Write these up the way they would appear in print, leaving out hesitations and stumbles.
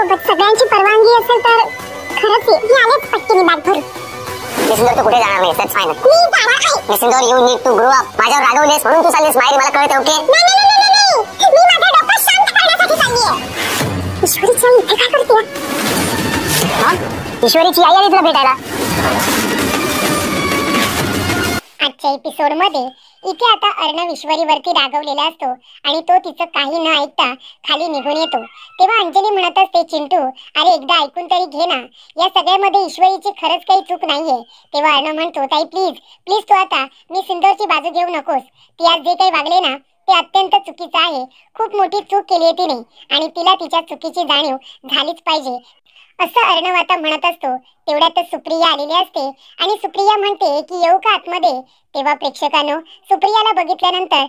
सोबत सगळ्यांची परवानगी असेल तर खरंच ये. मी आलेच पटकन बॅग भरून. निसिंदर तू कुठे जाणार नाही, that's fine. मी जाणार आहे. निसिंदर you need to grow up. माझ्यावर रागवलेस म्हणून तू चाललीस माहेरी, मला कळतं. ओके नाही. मी माझं डोकं शांत करण्यासाठी चाललीये. ईश्वरीची आई इथे काय करते? हा? ईश्वरीची आई आली तुला भेटायला. आजच्या एपिसोड मध्ये इथे आता अर्णव ईश्वरीवरती रागवलेला असतो आणि तो तिचं काही न ऐकता खाली निघून येतो. तेव्हा अंजली म्हणत असते, चिंटू अरे एकदा ऐकून तरी घे ना, या सगळ्यामध्ये ईश्वरीची खरंच काही चूक नाहीये. तेव्हा अर्णव म्हणतो, ताई प्लीज तू आता मी सिंदूरची बाजू घेऊ नकोस. ती आज जे काही वागले ना ते अत्यंत चुकीचं आहे. खूप मोठी चूक केली आहे तिने आणि तिला तिच्या चुकीची जाणीव झालीच पाहिजे असं अर्णव आता म्हणत असतो. तेवढ्यातच सुप्रिया आलेली असते आणि सुप्रिया म्हणते की येऊ का आतमध्ये. तेव्हा प्रेक्षकांनो सुप्रियाला बघितल्यानंतर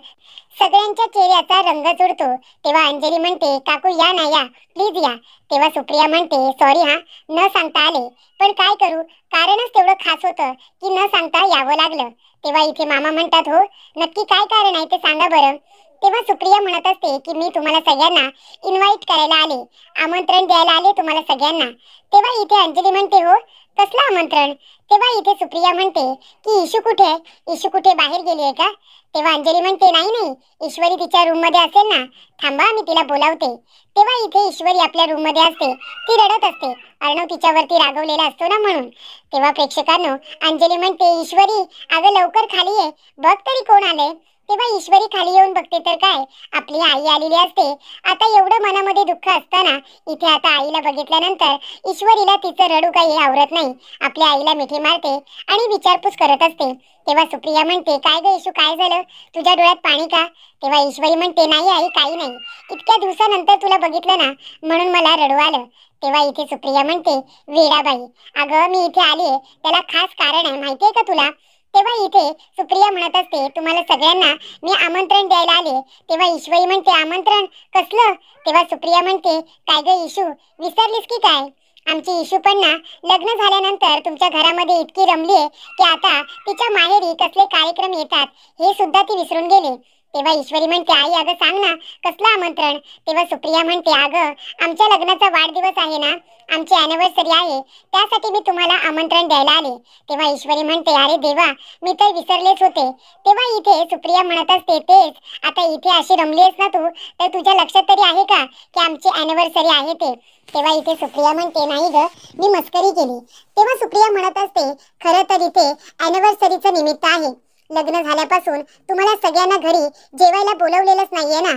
सगळ्यांच्या चेहऱ्याचा रंग चढतो. तेव्हा अंजली म्हणते, काकू या ना, या प्लीज या. तेव्हा सुप्रिया म्हणते, सॉरी हा, न सांगता आले, पण काय करू, कारणच तेवढं खास होतं की न सांगता यावं लागलं. तेव्हा इथे मामा म्हणतात, हो नक्की काय कारण आहे ते सांगा बरं. तेव्हा सुप्रिया म्हणत असते की मी तुम्हाला सगळ्यांना इन्व्हाइट करायला आले, आमंत्रण द्यायला आले तुम्हाला सगळ्यांना. तेव्हा इथे अंजली म्हणते, हो कसलं आमंत्रण. तेव्हा इथे सुप्रिया म्हणते की इशू कुठे, इशू कुठे बाहेर गेली आहे का. तेव्हा अंजली म्हणते, नाही ईश्वरी तिच्या रूम मध्ये असेल ना, थांबा मी तिला बोलावते. तेव्हा इथे ईश्वरी आपल्या रूम मध्ये असते, ती रडत असते, अर्णव तिच्यावरती रागवलेला असतो ना म्हणून. तेव्हा प्रेक्षकांनो अंजली म्हणते, ईश्वरी अगं लवकर खाली ये, बघ तरी कोण आले. तेव्हा ईश्वरी खाली येऊन बघते तर काय, आपली आई आलेली असते. आता एवढं मनामध्ये दुःख असताना इथे आता आईला बघितल्यानंतर ईश्वरीला तिचं रडू काही आवरत नाही. आपल्या आईला मिठी मारते आणि विचारपूस करत असते. तेव्हा सुप्रिया म्हणते, काय ग इशू काय झालं, तुझ्या डोळ्यात पाणी का. तेव्हा ईश्वरी म्हणते, नाही आई काही नाही, इतक्या दिवसानंतर तुला बघितलं ना म्हणून मला रडू आलं. तेव्हा इथे सुप्रिया म्हणते, वेडाबाई अगं मी इथे आली त्याला खास कारण आहे माहितीये का तुला. तेव्हा इथे सुप्रिया म्हणत असते, तुम्हाला सगळ्यांना मी आमंत्रण द्यायला आले. तेव्हा ईश्वरी म्हणते, आमंत्रण कसलं. तेव्हा सुप्रिया म्हणते, काय ग इशू विसरलीस की काय, आमची इशू पण ना लग्न झाल्यानंतर तुमच्या घरामध्ये इतकी रमली आहे की आता तिच्या माहेरी कसले कार्यक्रम येतात हे सुद्धा ती विसरून गेली. तेव्हा ईश्वरी म्हणते, आई अगं सांग ना कसलं आमंत्रण. तेव्हा सुप्रिया म्हणते, अगं आमच्या लग्नाचा वाढदिवस आहे ना, आमची अॅनिव्हर्सरी आहे, त्यासाठी मी तुम्हाला आमंत्रण द्यायला आले. तेव्हा ईश्वरी म्हणते, अरे देवा मी तर विसरलेच होते. तेव्हा इथे सुप्रिया म्हणत असते, तेच आता इथे अशी रमली आहेस ना तू, तर तुझ्या लक्षात तरी आहे का की आमची अॅनिव्हर्सरी आहे ते. तेव्हा इथे सुप्रिया म्हणते, नाही ग मी मस्करी केली. तेव्हा सुप्रिया म्हणत असते, खरं तर इथे अॅनिव्हर्सरीचं निमित्त आहे. लग्न झाल्यापासून तुम्हाला सगळ्यांना घरी जेवायला बोलवलेलंच नाहीये ना,